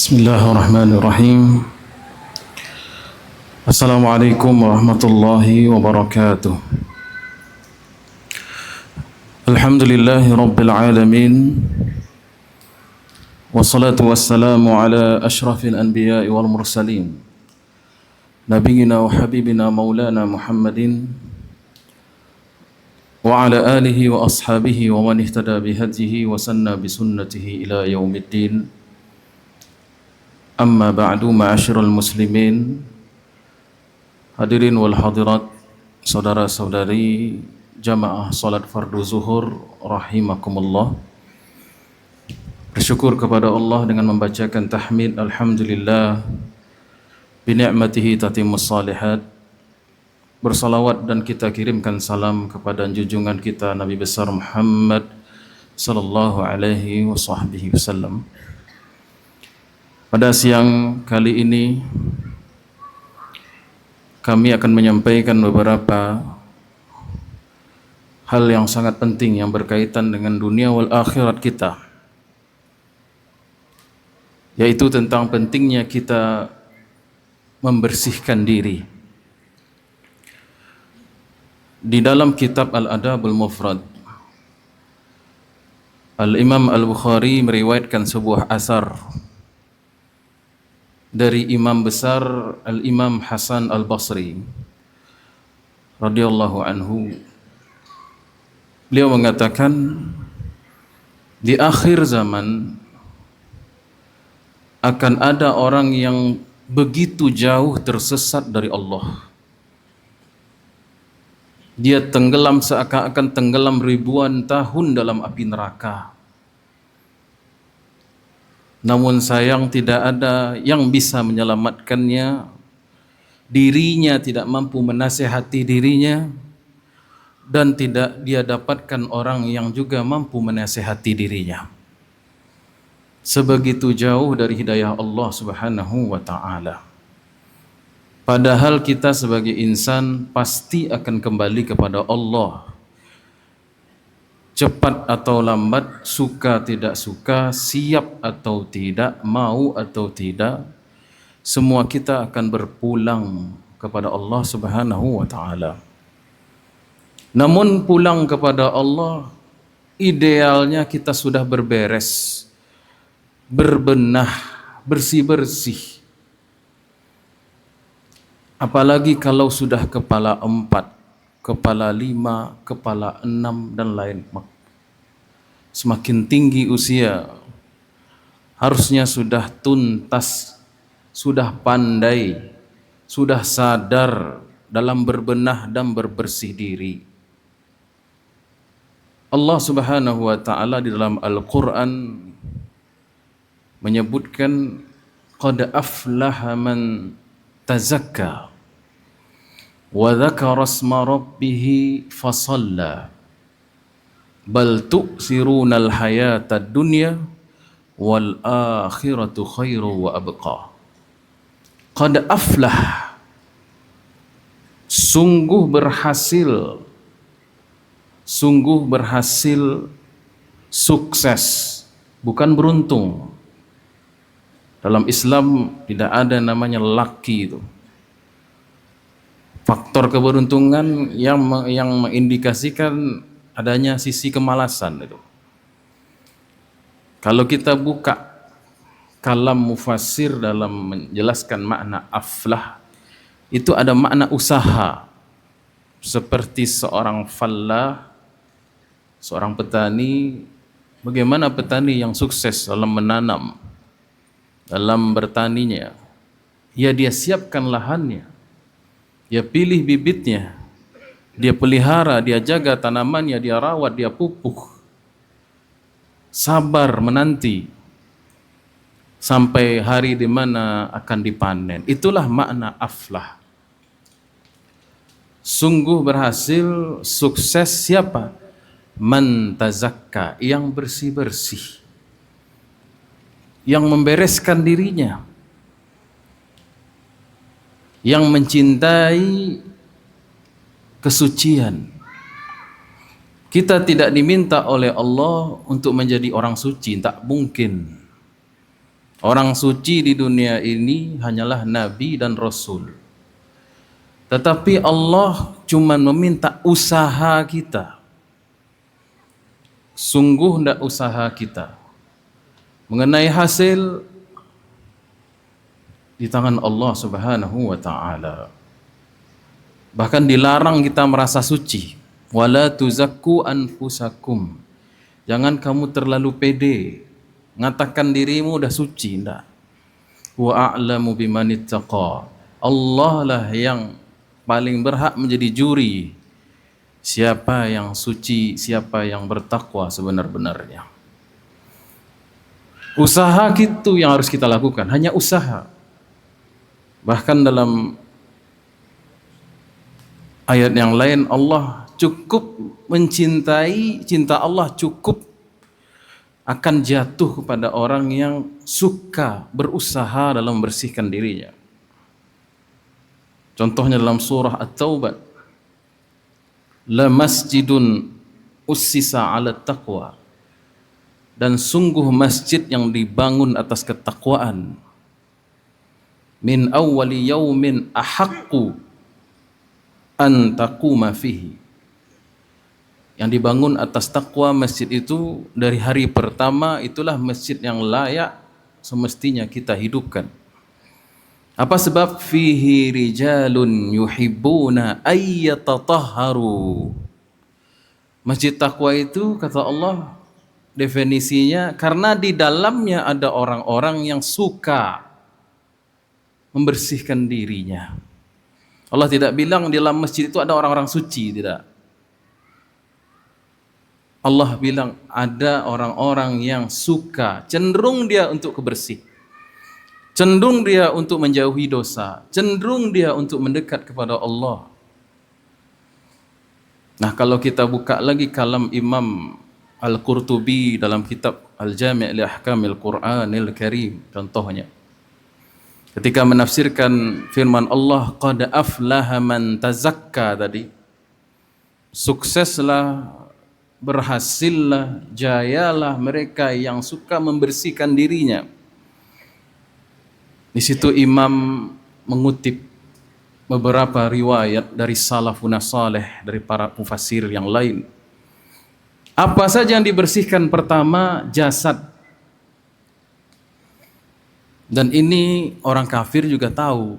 Bismillahirrahmanirrahim. Assalamualaikum warahmatullahi wabarakatuh. Alhamdulillahi rabbil alamin. Wassalatu wassalamu ala ashrafil anbiya'i wal mursalin. Nabiyyina wa habibina maulana Muhammadin wa ala alihi wa ashabihi wa man ihtada bihadihi wa sanna bisunnatihi ila yaumiddin. Amma ba'du, ma'asyiral muslimin, hadirin wal hadirat, saudara-saudari jamaah salat fardu zuhur rahimakumullah. Bersyukur kepada Allah dengan membacakan tahmid alhamdulillah bi ni'matihi tatimmus shalihat. Bersalawat dan kita kirimkan salam kepada junjungan kita Nabi besar Muhammad sallallahu alaihi wasallam. Pada siang kali ini kami akan menyampaikan beberapa hal yang sangat penting yang berkaitan dengan dunia wal akhirat kita, yaitu tentang pentingnya kita membersihkan diri. Di dalam kitab Al-Adabul Mufrad, Al-Imam Al-Bukhari meriwayatkan sebuah asar dari imam besar Al-Imam Hasan Al-Basri radhiyallahu anhu. Beliau mengatakan, di akhir zaman akan ada orang yang begitu jauh tersesat dari Allah. Dia tenggelam seakan-akan tenggelam ribuan tahun dalam api neraka. Namun sayang tidak ada yang bisa menyelamatkannya. Dirinya tidak mampu menasihati dirinya, dan tidak dia dapatkan orang yang juga mampu menasihati dirinya. Sebegitu jauh dari hidayah Allah Subhanahu wa ta'ala. Padahal kita sebagai insan pasti akan kembali kepada Allah. Cepat atau lambat, suka tidak suka, siap atau tidak, mau atau tidak, semua kita akan berpulang kepada Allah Subhanahu wa ta'ala. Namun pulang kepada Allah, idealnya kita sudah berberes, berbenah, bersih-bersih. Apalagi kalau sudah kepala 4, kepala 5, kepala 6 dan lain. Semakin tinggi usia, harusnya sudah tuntas, sudah pandai, sudah sadar dalam berbenah dan berbersih diri. Allah Subhanahu wa ta'ala di dalam Al-Quran menyebutkan, qad aflaha man tazakka wa dzakara asma rabbih fasalla bal tu'sirunal hayatad dunya wal akhiratu khairu wa abqa. Qad aflah, sungguh berhasil, sukses, bukan beruntung. Dalam Islam tidak ada namanya lucky itu. Faktor keberuntungan yang mengindikasikan adanya sisi kemalasan itu. Kalau kita buka kalam mufassir dalam menjelaskan makna aflah, itu ada makna usaha. Seperti seorang fallah, seorang petani. Bagaimana petani yang sukses dalam menanam, dalam bertaninya? Ya, dia siapkan lahannya, dia pilih bibitnya, dia pelihara, dia jaga tanamannya, dia rawat, dia pupuk, sabar menanti sampai hari di mana akan dipanen. Itulah makna aflah. Sungguh berhasil, sukses siapa? Man tazakka, yang bersih-bersih, yang membereskan dirinya, yang mencintai kesucian. Kita tidak diminta oleh Allah untuk menjadi orang suci, tak mungkin. Orang suci di dunia ini hanyalah nabi dan rasul. Tetapi Allah cuma meminta usaha kita. Sungguh hendak usaha kita. Mengenai hasil di tangan Allah Subhanahu wa taala. Bahkan dilarang kita merasa suci. Wala tuzakku anfusakum. Jangan kamu terlalu pede ngatakan dirimu udah suci, enggak. Wa a'lamu bimanittaqa. Allah lah yang paling berhak menjadi juri siapa yang suci, siapa yang bertakwa sebenar-benarnya. Usaha itu yang harus kita lakukan, hanya usaha. Bahkan dalam ayat yang lain Allah cukup mencintai, cinta Allah cukup akan jatuh kepada orang yang suka berusaha dalam membersihkan dirinya. Contohnya dalam surah At-Taubah, la masjidun ussisa 'ala taqwa, dan sungguh masjid yang dibangun atas ketakwaan, min awwali yaumin ahaqqu an taquma fihi, yang dibangun atas takwa. Masjid itu dari hari pertama itulah masjid yang layak semestinya kita hidupkan. Apa sebab? Fihi rijalun yuhibbuna ayyatatahharu. Masjid takwa itu kata Allah definisinya karena di dalamnya ada orang-orang yang suka membersihkan dirinya. Allah tidak bilang di dalam masjid itu ada orang-orang suci, tidak. Allah bilang ada orang-orang yang suka, cenderung dia untuk kebersih, cenderung dia untuk menjauhi dosa, cenderung dia untuk mendekat kepada Allah. Nah, kalau kita buka lagi kalam Imam Al-Qurtubi dalam kitab Al-Jami' li Ahkamil Qur'anil Karim, contohnya ketika menafsirkan firman Allah qad aflaha man tazakka tadi, sukseslah, berhasillah, jayalah mereka yang suka membersihkan dirinya. Di situ Imam mengutip beberapa riwayat dari salafun saleh, dari para mufassir yang lain. Apa saja yang dibersihkan? Pertama, jasad. Dan ini orang kafir juga tahu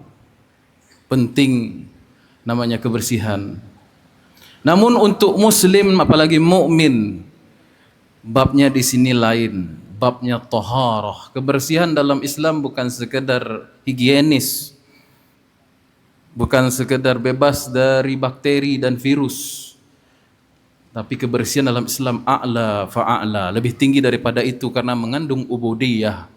penting namanya kebersihan. Namun untuk muslim apalagi mukmin, babnya di sini lain, babnya taharah. Kebersihan dalam Islam bukan sekedar higienis, bukan sekedar bebas dari bakteri dan virus, tapi kebersihan dalam Islam a'la fa'a'la, lebih tinggi daripada itu karena mengandung ubudiyah.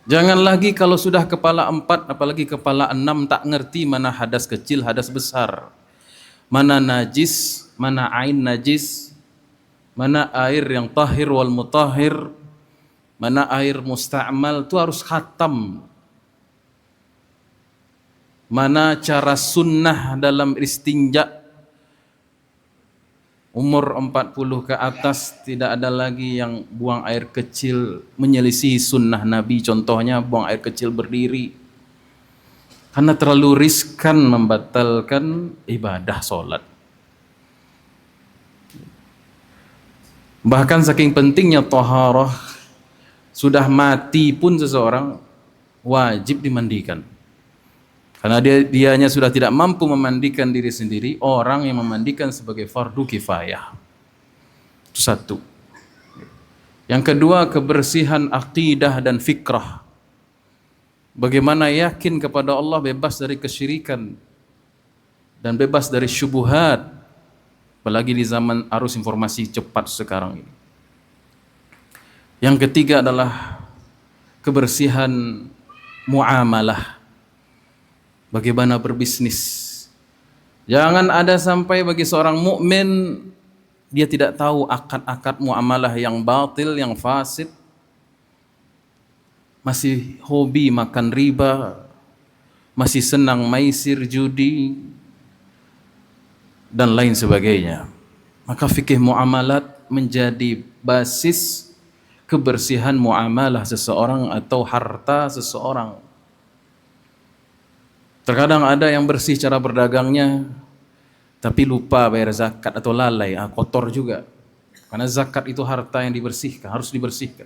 Jangan lagi kalau sudah kepala 4 apalagi kepala 6 tak ngerti mana hadas kecil, hadas besar, mana najis, mana ain najis, mana air yang tahir wal mutahhir, mana air musta'mal, itu harus khatam. Mana cara sunnah dalam istinja. Umur 40 ke atas tidak ada lagi yang buang air kecil menyelisihi sunnah Nabi. Contohnya buang air kecil berdiri, karena terlalu riskan membatalkan ibadah sholat. Bahkan saking pentingnya taharah, sudah mati pun seseorang wajib dimandikan. Karena dianya sudah tidak mampu memandikan diri sendiri, orang yang memandikan sebagai fardu kifayah. Itu satu. Yang kedua, kebersihan akidah dan fikrah. Bagaimana yakin kepada Allah, bebas dari kesyirikan dan bebas dari syubhat, apalagi di zaman arus informasi cepat sekarang ini. Yang ketiga adalah kebersihan muamalah. Bagaimana berbisnis. Jangan ada sampai bagi seorang mukmin dia tidak tahu akad-akad muamalah yang batil, yang fasid, masih hobi makan riba, masih senang maisir, judi, dan lain sebagainya. Maka fikih muamalat menjadi basis kebersihan muamalah seseorang atau harta seseorang. Terkadang ada yang bersih cara berdagangnya, tapi lupa bayar zakat atau lalai, kotor juga. Karena zakat itu harta yang dibersihkan, harus dibersihkan.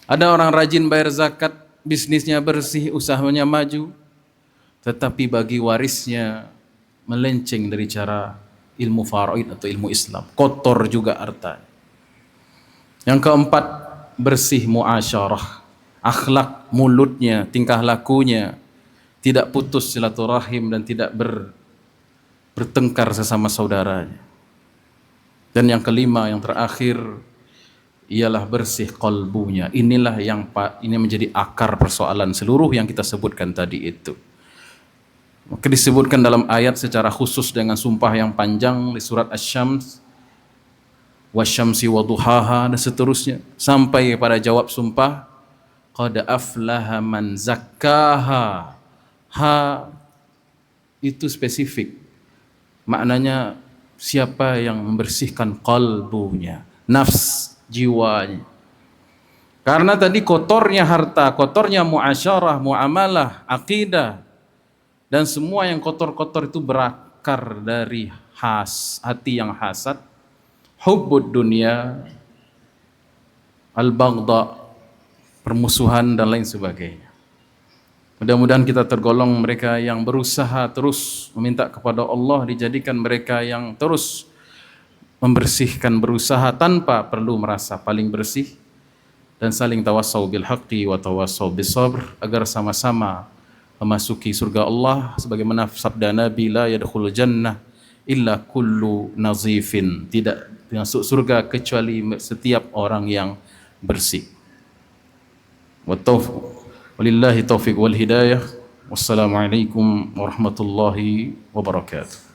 Ada orang rajin bayar zakat, bisnisnya bersih, usahanya maju, tetapi bagi warisnya melenceng dari cara ilmu faraid atau ilmu Islam. Kotor juga harta. Yang keempat, bersih muasyarah. Akhlak mulutnya, tingkah lakunya, tidak putus silaturahim dan tidak bertengkar sesama saudaranya. Dan yang kelima, yang terakhir, ialah bersih qalbunya. Inilah ini menjadi akar persoalan seluruh yang kita sebutkan tadi itu. Maka disebutkan dalam ayat secara khusus dengan sumpah yang panjang di surat Asy-Syams, wasyamsi waduhaha dan seterusnya, sampai pada jawab sumpah, qad aflaha man zakkaha. Ha itu spesifik, maknanya siapa yang membersihkan qalbunya, nafs, jiwanya. Karena tadi kotornya harta, kotornya muasyarah, muamalah, akidah, dan semua yang kotor-kotor itu berakar dari hati yang hasad, hubbud dunia, al-baghdha, permusuhan dan lain sebagainya. Mudah-mudahan kita tergolong mereka yang berusaha terus meminta kepada Allah, dijadikan mereka yang terus membersihkan, berusaha tanpa perlu merasa paling bersih, dan saling tawassau bil haqqi wa tawassau bis sabr, agar sama-sama memasuki surga Allah sebagaimana sabda Nabi, la yadkhulul jannah illa kullu nazifin, tidak masuk surga kecuali setiap orang yang bersih. Walillahi taufiq wal hidayah. Wassalamualaikum warahmatullahi wabarakatuh.